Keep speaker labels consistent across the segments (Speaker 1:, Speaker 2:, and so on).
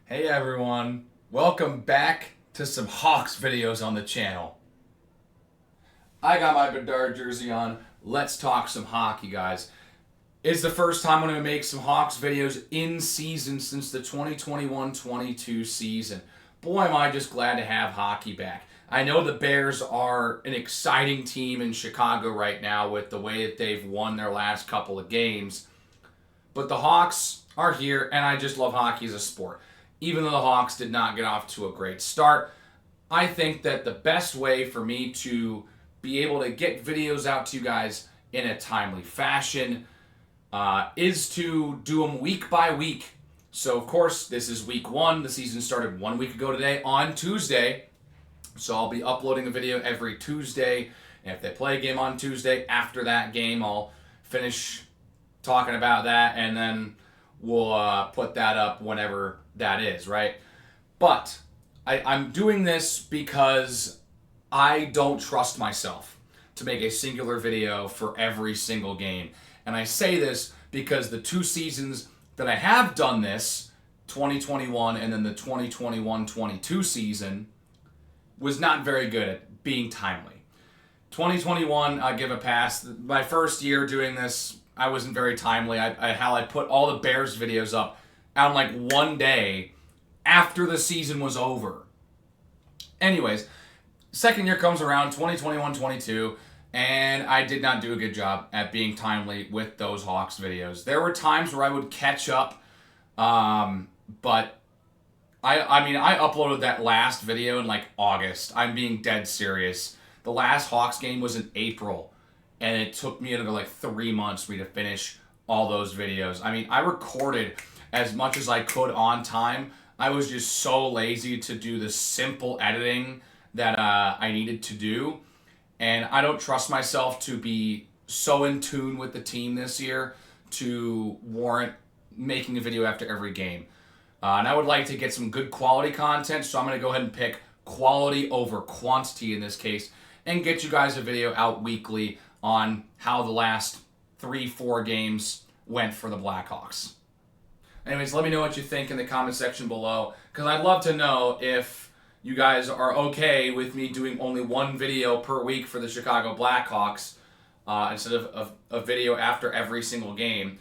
Speaker 1: Hey everyone, welcome back to some Hawks videos on the channel. I got my Bedard jersey on. Let's talk some hockey, guys. It's the first time I'm going to make some Hawks videos in season since the 2021-22 season. Boy, am I just glad to have hockey back. I know the Bears are an exciting team in Chicago right now with the way that they've won their last couple of games. But the Hawks are here, and I just love hockey as a sport. Even though the Hawks did not get off to a great start, I think that the best way for me to be able to get videos out to you guys in a timely fashion is to do them week by week. So, of course, this is week one. The season started 1 week ago today on Tuesday. So I'll be uploading a video every Tuesday. And if they play a game on Tuesday, after that game, I'll finish talking about that, and then we'll put that up whenever that is, right? But I'm doing this because I don't trust myself to make a singular video for every single game. And I say this because the two seasons that I have done this, 2021 and then the 2021-22 season, was not very good at being timely. 2021, I give a pass. My first year doing this, I wasn't very timely. I put all the Bears videos up on like one day after the season was over. Anyways, second year comes around, 2021-22, and I did not do a good job at being timely with those Hawks videos. There were times where I would catch up, but I uploaded that last video in like August. I'm being dead serious. The last Hawks game was in April, and it took me another like 3 months for me to finish all those videos. I mean, I recorded as much as I could on time. I was just so lazy to do the simple editing that I needed to do. And I don't trust myself to be so in tune with the team this year to warrant making a video after every game. And I would like to get some good quality content, so I'm going to go ahead and pick quality over quantity in this case and get you guys a video out weekly on how the last 3-4 games went for the Blackhawks. Anyways, let me know what you think in the comment section below, because I'd love to know if you guys are okay with me doing only one video per week for the Chicago Blackhawks instead of a video after every single game.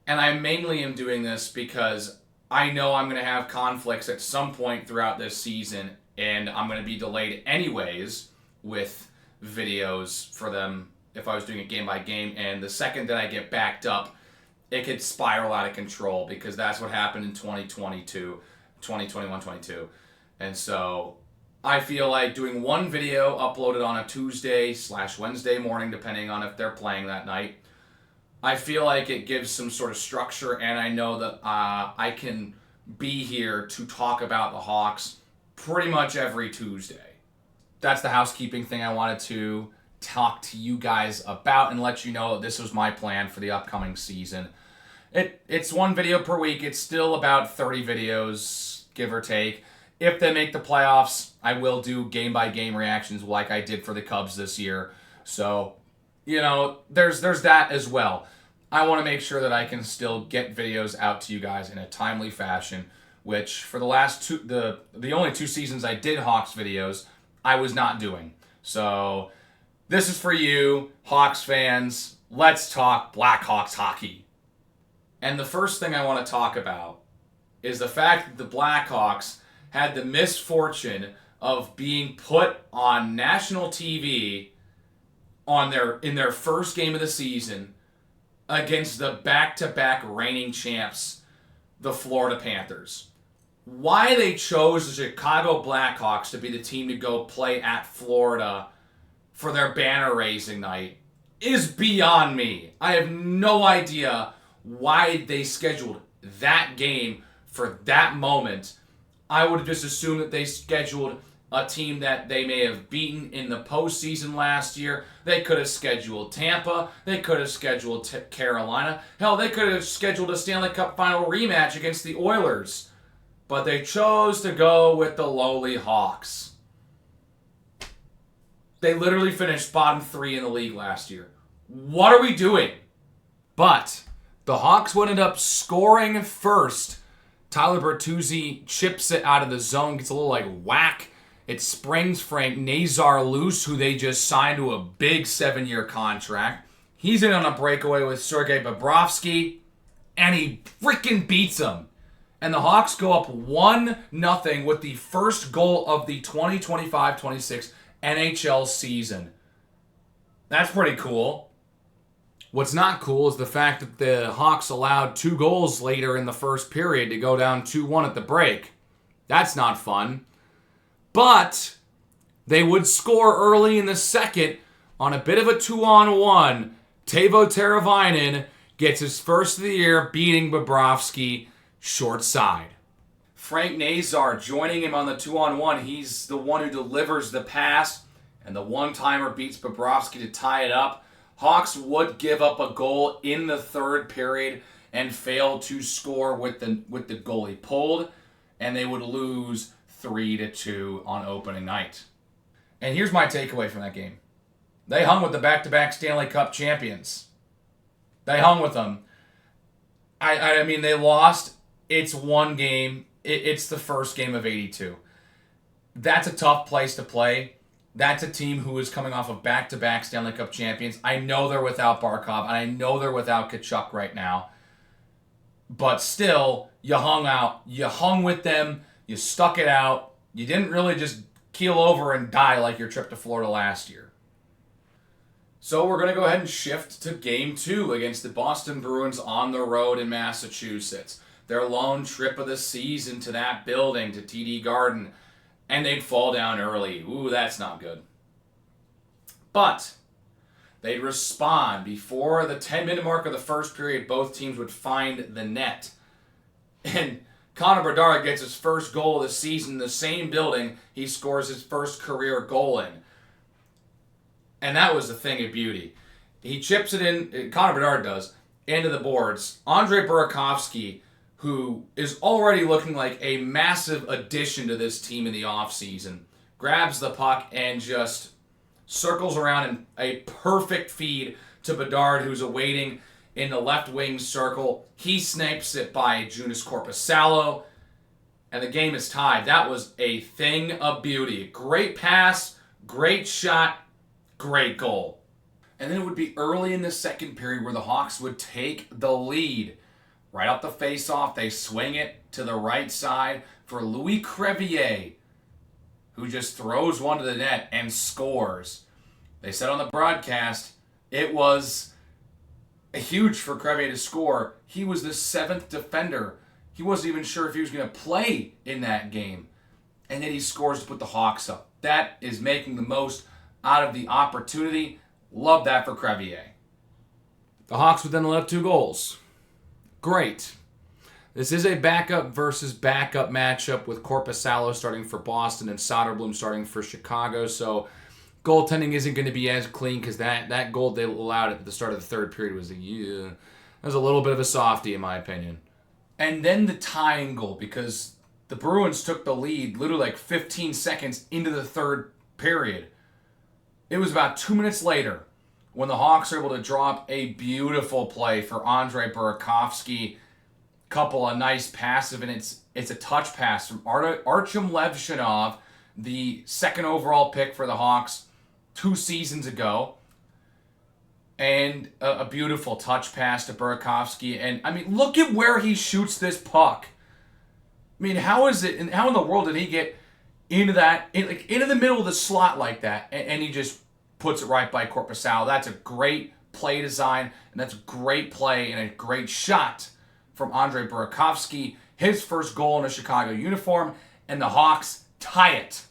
Speaker 1: And I mainly am doing this because I know I'm going to have conflicts at some point throughout this season, and I'm going to be delayed anyways with videos for them if I was doing it game by game. And the second that I get backed up, it could spiral out of control, because that's what happened in 2021-22. And so I feel like doing one video uploaded on a Tuesday/Wednesday morning, depending on if they're playing that night, I feel like it gives some sort of structure, and I know that I can be here to talk about the Hawks pretty much every Tuesday. That's the housekeeping thing I wanted to talk to you guys about and let you know that this was my plan for the upcoming season. It's one video per week. It's still about 30 videos, give or take. If they make the playoffs, I will do game-by-game reactions like I did for the Cubs this year. So, you know, there's that as well. I want to make sure that I can still get videos out to you guys in a timely fashion, which for the last the only 2 seasons I did Hawks videos, I was not doing. So this is for you, Hawks fans. Let's talk Blackhawks hockey. And the first thing I want to talk about is the fact that the Blackhawks had the misfortune of being put on national TV in their first game of the season against the back-to-back reigning champs, the Florida Panthers. Why they chose the Chicago Blackhawks to be the team to go play at Florida for their banner-raising night is beyond me. I have no idea why they scheduled that game for that moment. I would have just assumed that they scheduled a team that they may have beaten in the postseason last year. They could have scheduled Tampa. They could have scheduled Carolina. Hell, they could have scheduled a Stanley Cup final rematch against the Oilers. But they chose to go with the lowly Hawks. They literally finished bottom 3 in the league last year. What are we doing? But the Hawks would end up scoring first Tyler Bertuzzi chips it out of the zone, gets a little like whack. It springs Frank Nazar loose, who they just signed to a big 7-year contract. He's in on a breakaway with Sergei Bobrovsky, and he freaking beats him. And the Hawks go up 1-0 with the first goal of the 2025-26 NHL season. That's pretty cool. What's not cool is the fact that the Hawks allowed 2 goals later in the first period to go down 2-1 at the break. That's not fun. But they would score early in the second on a bit of a 2-on-1. Teuvo Teravainen gets his first of the year, beating Bobrovsky short side. Frank Nazar joining him on the 2-on-1. He's the one who delivers the pass, and the one-timer beats Bobrovsky to tie it up. Hawks would give up a goal in the third period and fail to score with the goalie pulled, and they would lose 3-2 on opening night. And here's my takeaway from that game. They hung with the back-to-back Stanley Cup champions. They hung with them. I mean, they lost. It's one game. It's the first game of 82. That's a tough place to play. That's a team who is coming off of back-to-back Stanley Cup champions. I know they're without Barkov, and I know they're without Tkachuk right now. But still, you hung out. You hung with them. You stuck it out. You didn't really just keel over and die like your trip to Florida last year. So we're going to go ahead and shift to Game 2 against the Boston Bruins on the road in Massachusetts. Their lone trip of the season to that building, to TD Garden. And they'd fall down early. Ooh, that's not good. But they'd respond. Before the 10-minute mark of the first period, both teams would find the net. And Connor Bedard gets his first goal of the season in the same building he scores his first career goal in. And that was a thing of beauty. He chips it in, Connor Bedard does, into the boards. Andrei Burakovsky, who is already looking like a massive addition to this team in the offseason, grabs the puck and just circles around in a perfect feed to Bedard, who's awaiting in the left wing circle. He snipes it by Joonas Korpisalo, and the game is tied. That was a thing of beauty. Great pass, great shot, great goal. And then it would be early in the second period where the Hawks would take the lead. Right off the face-off, they swing it to the right side for Louis Crevier, who just throws one to the net and scores. They said on the broadcast it was huge for Crevier to score. He was the 7th defender. He wasn't even sure if he was going to play in that game. And then he scores to put the Hawks up. That is making the most out of the opportunity. Love that for Crevier. The Hawks would then let up 2 goals. Great. This is a backup versus backup matchup with Korpisalo starting for Boston and Soderblom starting for Chicago. So goaltending isn't going to be as clean because that goal they allowed at the start of the third period was a little bit of a softie in my opinion. And then the tying goal, because the Bruins took the lead literally like 15 seconds into the third period. It was about 2 minutes later when the Hawks are able to drop a beautiful play for Andrei Burakovsky. Couple of nice passes, and it's a touch pass from Artyom Levshinov, the 2nd overall pick for the Hawks 2 seasons ago. And a beautiful touch pass to Burakovsky. And, I mean, look at where he shoots this puck. I mean, how in the world did he get into the middle of the slot like that, and he just puts it right by Korpisalo? That's a great play design, and that's a great play and a great shot from Andrei Burakovsky. His first goal in a Chicago uniform, and the Hawks tie it.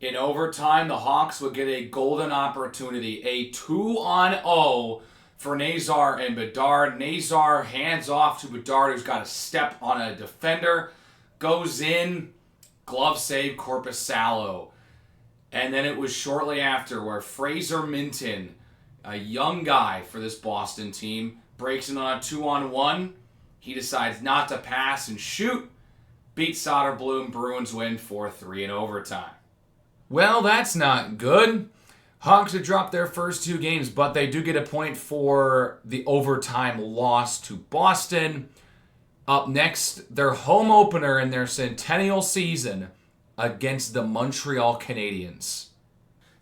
Speaker 1: In overtime, the Hawks would get a golden opportunity, a 2-on-0 for Nazar and Bedard. Nazar hands off to Bedard, who's got a step on a defender, goes in, glove save Korpisalo. And then it was shortly after where Fraser Minton, a young guy for this Boston team, breaks in on a 2-on-1. He decides not to pass and shoot. Beats Soderblom. Bruins win 4-3 in overtime. Well, that's not good. Hawks have dropped their first 2 games, but they do get a point for the overtime loss to Boston. Up next, their home opener in their centennial season against the Montreal Canadiens.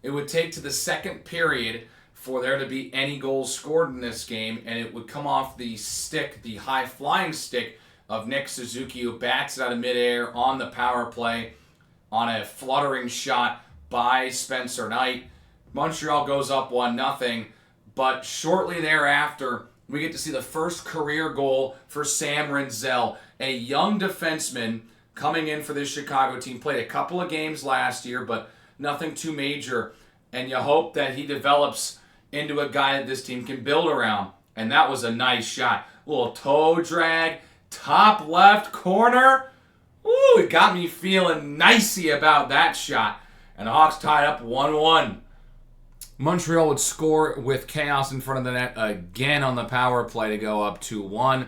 Speaker 1: It would take to the second period for there to be any goals scored in this game, and it would come off the stick, the high-flying stick of Nick Suzuki, who bats it out of midair on the power play on a fluttering shot by Spencer Knight. Montreal goes up 1-0, but shortly thereafter, we get to see the first career goal for Sam Rinzel, a young defenseman coming in for this Chicago team. Played a couple of games last year, but nothing too major. And you hope that he develops into a guy that this team can build around. And that was a nice shot. A little toe drag, top left corner. Ooh, it got me feeling nicey about that shot. And the Hawks tied up 1-1. Montreal would score with chaos in front of the net again on the power play to go up 2-1.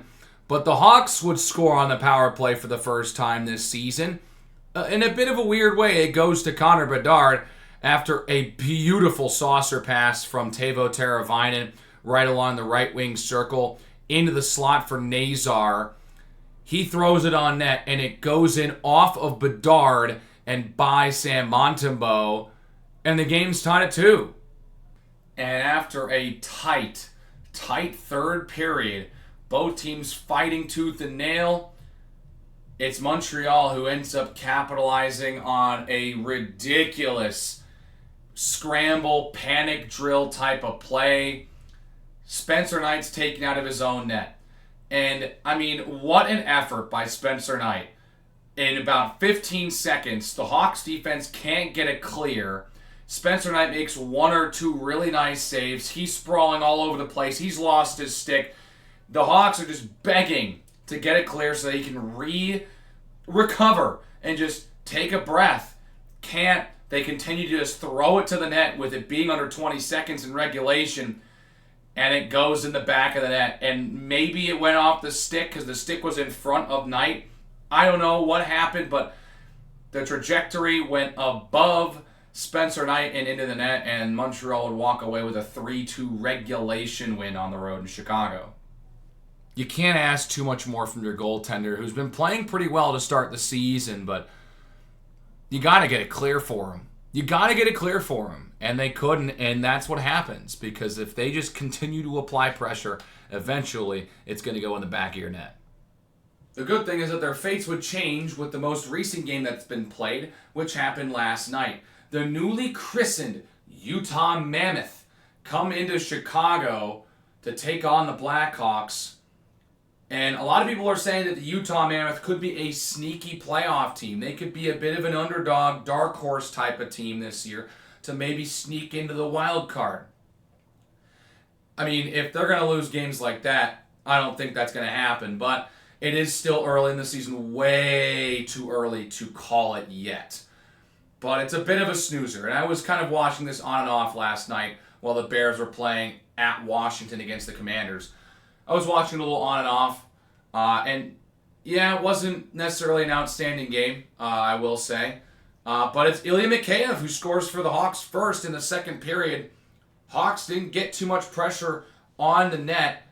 Speaker 1: But the Hawks would score on the power play for the first time this season. In a bit of a weird way, it goes to Connor Bedard after a beautiful saucer pass from Teuvo Teravainen right along the right wing circle into the slot for Nazar. He throws it on net, and it goes in off of Bedard and by Sam Montembeault, and the game's tied at 2. And after a tight third period, both teams fighting tooth and nail, it's Montreal who ends up capitalizing on a ridiculous scramble, panic drill type of play. Spencer Knight's taken out of his own net. And, I mean, what an effort by Spencer Knight. In about 15 seconds, the Hawks defense can't get it clear. Spencer Knight makes one or two really nice saves. He's sprawling all over the place. He's lost his stick. The Hawks are just begging to get it clear so they can recover and just take a breath. Can't. They continue to just throw it to the net with it being under 20 seconds in regulation, and it goes in the back of the net. And maybe it went off the stick because the stick was in front of Knight. I don't know what happened, but the trajectory went above Spencer Knight and into the net, and Montreal would walk away with a 3-2 regulation win on the road in Chicago. You can't ask too much more from your goaltender, who's been playing pretty well to start the season, but you got to get it clear for him. And they couldn't, and that's what happens, because if they just continue to apply pressure, eventually it's going to go in the back of your net. The good thing is that their fates would change with the most recent game that's been played, which happened last night. The newly christened Utah Mammoth come into Chicago to take on the Blackhawks. And a lot of people are saying that the Utah Mammoth could be a sneaky playoff team. They could be a bit of an underdog, dark horse type of team this year to maybe sneak into the wild card. I mean, if they're going to lose games like that, I don't think that's going to happen. But it is still early in the season, way too early to call it yet. But it's a bit of a snoozer. And I was kind of watching this on and off last night while the Bears were playing at Washington against the Commanders. I was watching a little on and off. And yeah, it wasn't necessarily an outstanding game, I will say. But it's Ilya Mikheyev who scores for the Hawks first in the second period. Hawks didn't get too much pressure on the net,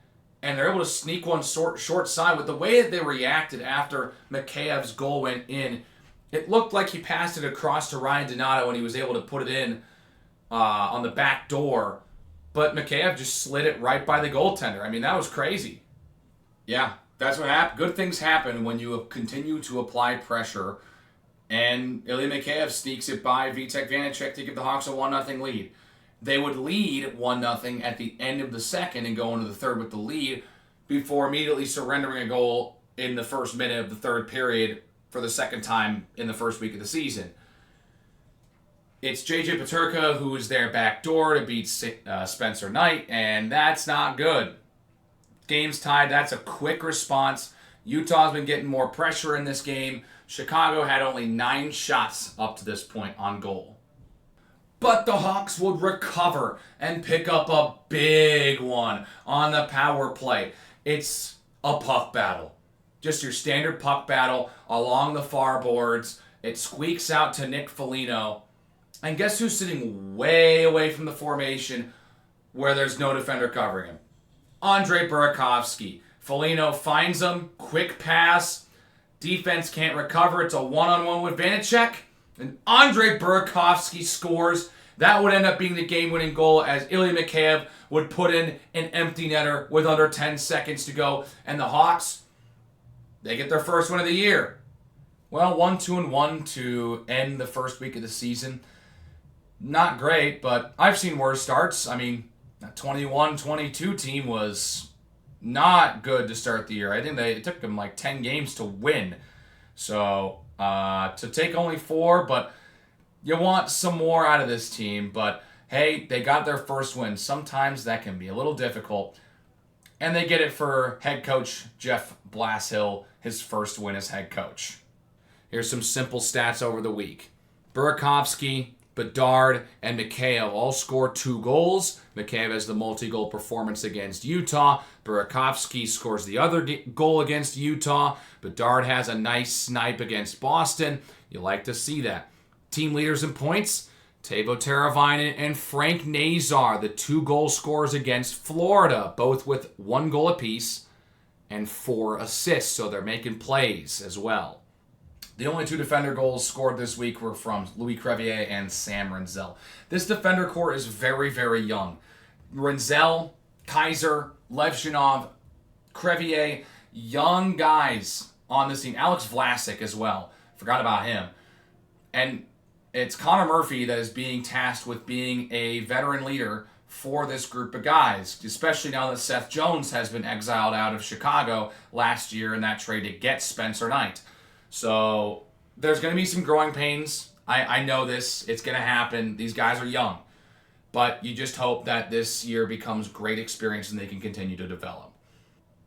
Speaker 1: and they're able to sneak one short side. With the way that they reacted after Mikheyev's goal went in, it looked like he passed it across to Ryan Donato and he was able to put it in on the back door. But Mikheyev just slid it right by the goaltender. I mean, that was crazy. Yeah, that's what happened. Good things happen when you continue to apply pressure. And Ilya Mikheyev sneaks it by Vitek Vanacek to give the Hawks a 1-0 lead. They would lead 1-0 at the end of the second and go into the third with the lead before immediately surrendering a goal in the first minute of the third period for the second time in the first week of the season. It's J.J. Peterka who is there back door to beat Spencer Knight, and that's not good. Game's tied. That's a quick response. Utah's been getting more pressure in this game. Chicago had only 9 shots up to this point on goal. But the Hawks would recover and pick up a big one on the power play. It's a puck battle. Just your standard puck battle along the far boards. It squeaks out to Nick Foligno. And guess who's sitting way away from the formation where there's no defender covering him? Andre Burakovsky. Foligno finds him, quick pass. Defense can't recover. It's a one-on-one with Vanacek. And Andrei Burakovsky scores. That would end up being the game-winning goal as Ilya Mikheyev would put in an empty netter with under 10 seconds to go. And the Hawks, they get their first win of the year. Well, 1-2-1 to end the first week of the season. Not great, but I've seen worse starts. I mean, that 21-22 team was not good to start the year. I think it took them like 10 games to win. So, to take only 4, but you want some more out of this team. But, hey, they got their first win. Sometimes that can be a little difficult. And they get it for head coach Jeff Blashill, his first win as head coach. Here's some simple stats over the week. Burakovsky, Bedard, and Mikheyev all scored 2 goals. Mikheyev has the multi-goal performance against Utah. Burakovsky scores the other goal against Utah. Bedard has a nice snipe against Boston. You like to see that. Team leaders in points, Teuvo Teravainen and Frank Nazar, the 2 goal scorers against Florida, both with 1 goal apiece and 4 assists, so they're making plays as well. The only 2 defender goals scored this week were from Louis Crevier and Sam Renzel. This defender core is very, very young. Renzel, Kaiser, Levchinov, Crevier, young guys on this team. Alex Vlasic as well. Forgot about him. And it's Connor Murphy that is being tasked with being a veteran leader for this group of guys, especially now that Seth Jones has been exiled out of Chicago last year in that trade to get Spencer Knight. So there's going to be some growing pains. I know this. It's going to happen. These guys are young. But you just hope that this year becomes great experience and they can continue to develop.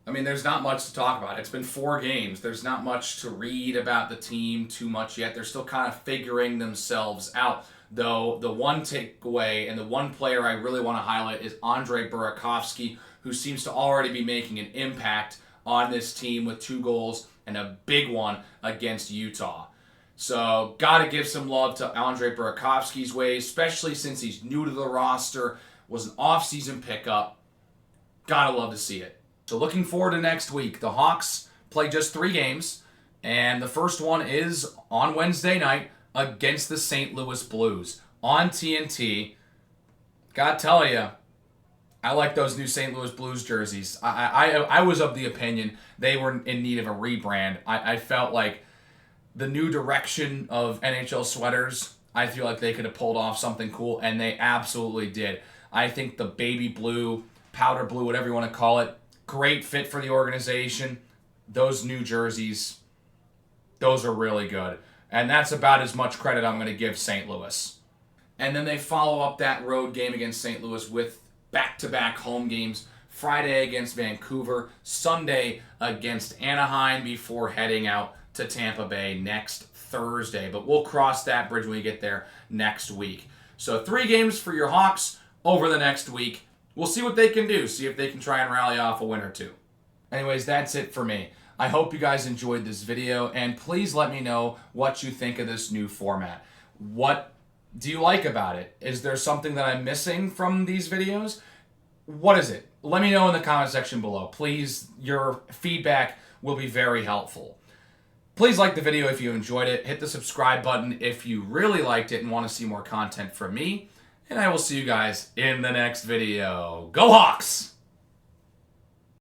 Speaker 1: I mean, there's not much to talk about. It's been 4 games. There's not much to read about the team too much yet. They're still kind of figuring themselves out. Though the one takeaway and the one player I really want to highlight is Andrei Burakovsky, who seems to already be making an impact on this team with 2 goals and a big one against Utah. So, got to give some love to Andrei Burakovsky's way, especially since he's new to the roster, was an off-season pickup. Got to love to see it. So, looking forward to next week. The Hawks play just 3 games, and the first one is on Wednesday night against the St. Louis Blues on TNT. Got to tell you, I like those new St. Louis Blues jerseys. I was of the opinion they were in need of a rebrand. I felt like the new direction of NHL sweaters, I feel like they could have pulled off something cool, and they absolutely did. I think the baby blue, powder blue, whatever you want to call it, great fit for the organization. Those new jerseys, those are really good. And that's about as much credit I'm going to give St. Louis. And then they follow up that road game against St. Louis with back-to-back home games. Friday against Vancouver, Sunday against Anaheim before heading out to Tampa Bay next Thursday. But we'll cross that bridge when we get there next week. So 3 games for your Hawks over the next week. We'll see what they can do. See if they can try and rally off a win or 2. Anyways, that's it for me. I hope you guys enjoyed this video, and please let me know what you think of this new format. What do you like about it? Is there something that I'm missing from these videos? What is it? Let me know in the comment section below. Please, your feedback will be very helpful. Please like the video if you enjoyed it. Hit the subscribe button if you really liked it and want to see more content from me. And I will see you guys in the next video. Go Hawks!